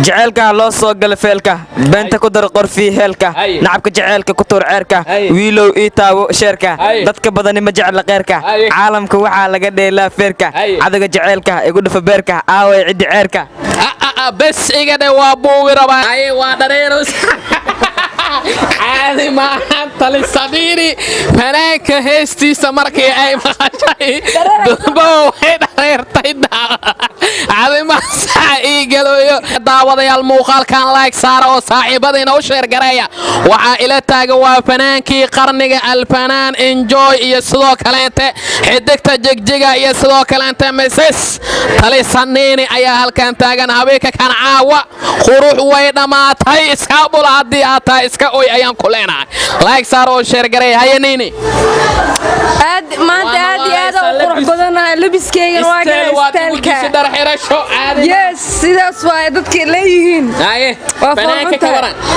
jaceelka loo soo gala feelka beenta ku dar qorfii heelka nacabka jaceelka ku tuur ceerka wiilow ii taawo sheerka dadka badani ma jecla qeerka caalamka waxaa laga dheelaa feerka cadaga jaceelka igu dhafa beerka aaway ciddi ceerka bes igade waa buugi rabaa waa dhareeros caadi maahan talisadhiini fanaanka heestiisa markii ay maqashay durbo way dhareertay caadimasaa ii galooyo daawadayaal muuqaalkan laag saara oo saaxiibadiina u sheergareeya waxaa ila taagan waa fanaankii qarniga alfanaan enjoy iyo sidoo kaleente xidigta jigjiga iyo sidoo kaleente misis talisadhiini ayaa halkan taagan habeenka kan caawa qurux way dhammaatay iskaabul haddii aad tahay iska oy ayaan ku leenahay laag saar oo sheergareey hayaniini maanta aad iyo aad u qurux badanahay labiskeygan waa istaalka yes sidaas waa dadka leeyihiin waa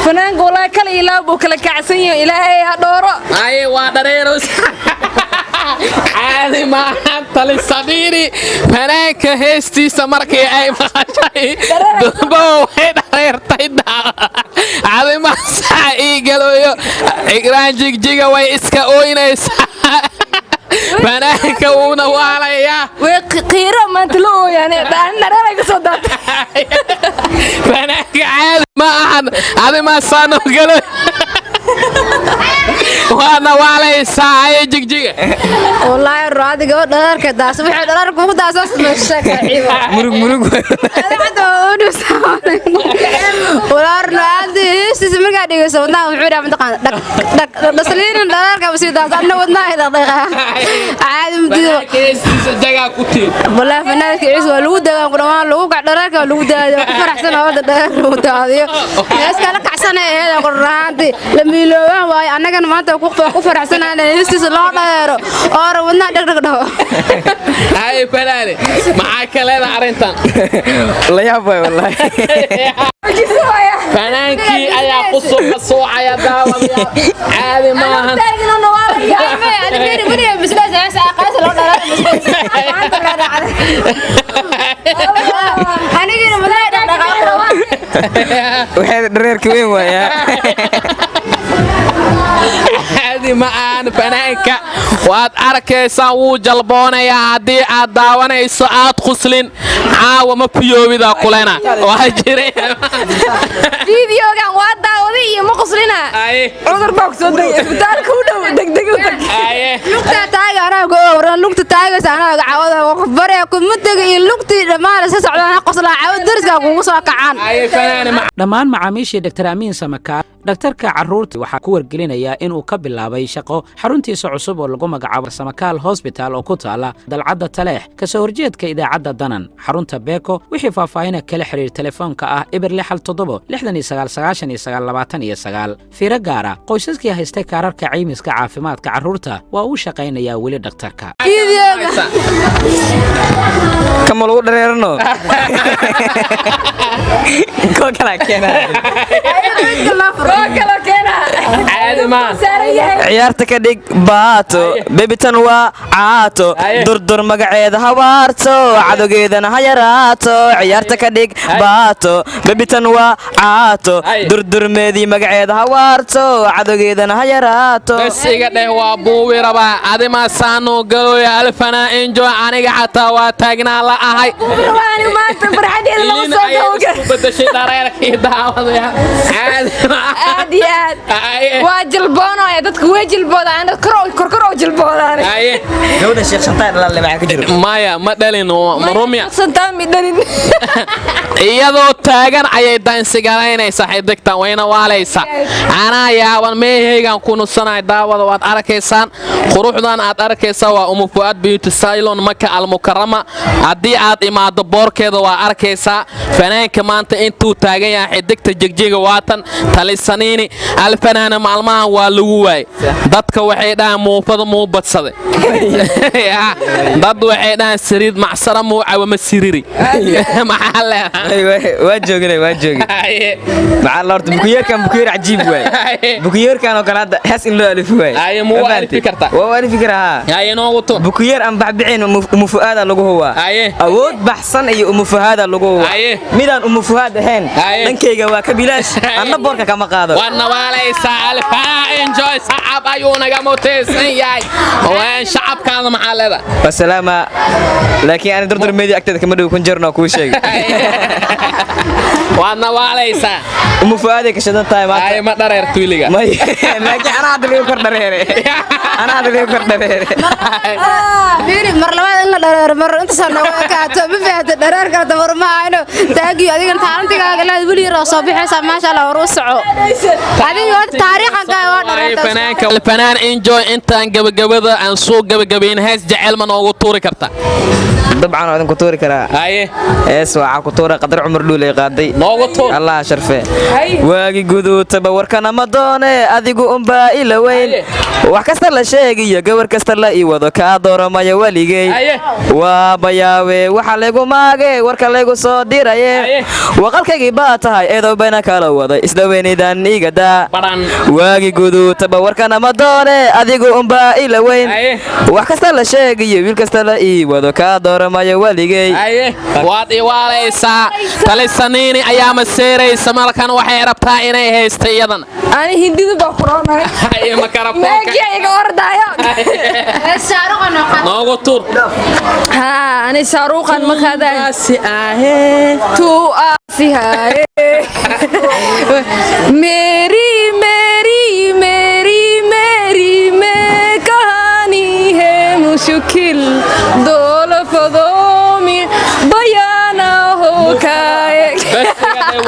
fanaanka walaa kale ilaab uu kala kacsan yahay ilaahay ha dhooro waa dhareeros caadi maahan talisadhiini fanaanka heestiisa markii ay maqashay durbo way dhareertay caadimasaa ii galooyo igraan jigjiga way iska ooynaysaa fanaanka wuuna waalayaa qiiro maanta la ooyaane dhareeray ka soo daatay fanaanka caadi ma ahan caadimasaa noo galo waana waalaysaa ay jigjiga wallaahi raadi gabadh dhareerka daas waxay dhareerka ugu daasas meesha murug walaar raadi heestiisa markaa dhigayso wadnaha wuxuu dhahay mataqaan dhasliin dhareerka basi daas anna wadnaha dhaqdhaqa caadi mudido heestiisa jagaa ku tiin wallaahi fanaanka ciis waa lagu dagaan ku dhamaan lagu gac dhareerka lagu daadiyo ku faraxsan oo dhareer lagu daadiyo heeska la kacsan ee heeda qorraanti la miiloobaan waayo annagana maanta ku faraxsanaanay heestiisa loo dhareero oo wadnaha dhaqdhaq dhaho ay fanaane maxaa ka leedahay arrintan la yaab way wallahi fanaankii ayaa ku suucaya daawadayaal caadi maahan waxay dhareerka weyn waayaa caadi ma aan fanaanka waad arkaysaan wuu jalboonayaa haddii aad daawanayso aad quslin caawa ma fiyoobida kulena waa jire fiidiyogan waa daawaday iyo ma quslina cudur baa ku soo degay isbitaalka u dhow degdeg u tag lugta taaga anaaga waran lugta taagaysa anaaga caawada qof bare kuma tegay iyo lugtii dhammaan isa socdaan qoslaa caawad dariska kugu soo kacaan dhammaan macaamiishii Dr. Amiin Samakaar daktarka carruurta waxaa ku wargelinayaa inuu ka bilaabay shaqo xaruntiisa cusub oo lagu magacaabo Samakaal Hospital oo ku taala dalcadda Taleex ka soo horjeedka idaacadda Danan xarunta Beeko wixii faahfaahin kala xiriir telefoonka ah ibir 67 69 fiiro gaara qoysaskii haystay kaararka caymiska caafimaadka carruurta waa uu shaqaynayaa weli daktarka kama lagu dhareerno ko kala keena ciyaarta ka dhig baato bebitan waa caato durdur magaceeda habaarto cadowgeedana ha yaraato ciyaarta ka dhig baato bebitan waa caato durdurmeedii magaceeda habaarto cadowgeedana ha yaraato bes iga dheh waa buuwi rabaa adimaa saanuu galooya alfanaa enjoy aniga xataa waa taagnaa la ahay bedeshay dhareerkii daawadaya aad iyo aad waa jilboonaya dadku way jilboodaan korkor oo jilboodaan gabadha sheekh shantaan la maxaa ka jiro maya ma dhalin rumya santaan mi dhalin iyadoo taagan ayay dansigaraynaysaa xidigtan wayna waalaysaa anaa yaaban meeheygan ku nusanahay daawada waad arkaysaan quruxdan aad arkaysaa waa Umu Fuad Beauty Salon Maka Al-Mukarrama haddii aad imaado boorkeeda waa arkaysaa fanaanka maanta intuu taagan yahay xidigta jigjiga waatan talisaniini alfanaana maalmahan waa lagu waay dadka waxay dhahaan muufada muu badsaday dad waxay dhahaan siriid macsara muu cawama siriri maxaa leedahay waa joogay maxaa la horta bukuyeerkan bukiyeer cajiib waay bukiyeerkan oo kale hadda hees in loo alif waay Aye, ma waa alifi kartaa? waa alifi karaa haye noogu tur bukiyeer aan baxbixin umu fuaada lagu huwaa Aye. awood baxsan iyo umu fuhaada lagu huwaa Aye. midaan umu fuhaad ahayn Aye. dhankayga waa ka bilaash anna boorka kama qaado waana waalaysaa alfanaan enjoy sacab ayuu naga mutaysan yahay waan shacabkaada maxaa leeda wasalaama laakiin aan durdur meedi agteeda kama dhow kun jirno kuu sheegay waana waalaysaa umu fuhaad ka shadan tahay haye maanta ma dhareer tuuliga may laakiin ana hadda liigu kor dhareere ana hadda liigu kor dhareere fiiri mar labaad in la dhareero mar inta soo nooga ekaato ma fahamta dhareer kala dabar ma hayno taagiyo adigan taalantigaaga laad weli yar oo soo bixaysa maasha Allah war u soco adiga wada taariikhan ka waa dhareerta alfanaan enjoy intaan gabagabada aan soo gabagabayn hees jecel ma noogu tuuri karta dabcan oo idin ku tuuri karaa haye ees waxaa ku tuura qadar cumar dhuulay qaaday noogu tuur allah sharfe waagi guduutaba warkana ma doone adigu unbaa ila weyn wax kasta la sheegiyo gabar kasta la ii wado kaa dooramaya weligey Aye. waa bayaawe waxa laygu maage warka laygu soo diraye Aye. waqalkaygii baa tahay eedow bayna kala waday isdhaweynaydan igadaa baran waagi guduutaba warkana ma doone adigu unbaa ila weyn Aye. wax kasta la sheegiyo wiil kasta la ii wado kaa dooramaya weligey haye waad iwaalaysaa talisaniini ayaa maseeraysa markan waxay rabtaa inay haysta iyadan ani hindidu baa furanahay haye makarafoonka meegiya iga ordaayo shaaruqan noogu tuur ha ani shaaruqan ma kaadaay si ahee tu asihaye मेरी मेरी मेरी मेरी में कहानी है मुश्किल दो लफ्ज़ों में बयान हो खाए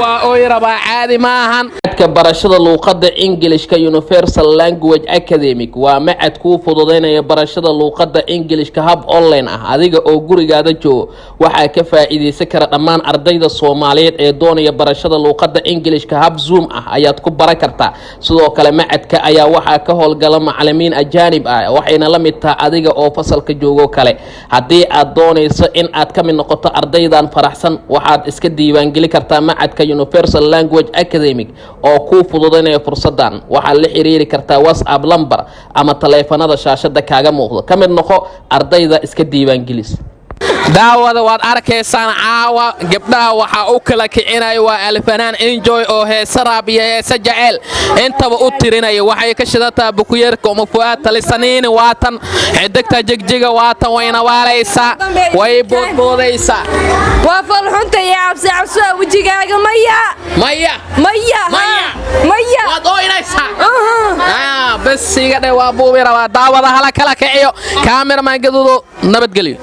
waa oy rabaa caadi maahan ka barashada luuqadda Englishka Universal Language Academic waa macad kuu fududeynaya barashada luuqadda Englishka hab online ah adiga oo gurigaada joogo waxaa ka faa'iideysan kara dhammaan ardayda Soomaaliyeed ee doonaya barashada luuqadda Englishka hab Zoom ah ayaad ku baran kartaa sidoo kale macadka ayaa waxaa ka howlgala macallimiin ajaanib ah waxayna la mid tahay adiga oo fasalka joogo kale haddii aad doonayso in aad ka mid noqoto ardaydan faraxsan waxaad iska diiwaan geli kartaa macadka Universal Language Academic oo kuu fududeynaya fursadan waxaad la xiriiri kartaa WhatsApp number ama taleefanada shaashada kaaga muuqdo ka mid noqo ardayda iska diiwaan gelis daawada waad arkaysaan caawa gabdhaha waxa uu kala kicinay waa alfanaan enjoy oo heesa raab iyo heesa jaceyl intaba u tirinaya waxay ka shidataa bukuyeerka uma fuaad talisaniini waatan xidigta jigjiga waatan wayna waalaysaa way boodboodaysaa waa falxunta iyo cabsi cabsi wajigaaga maya maya maya Maya. maya waad ooynaysaa bas iga dhe waa buubi rabaa daawada hala kala kiciyo cameraman gaduudo nabadgelyo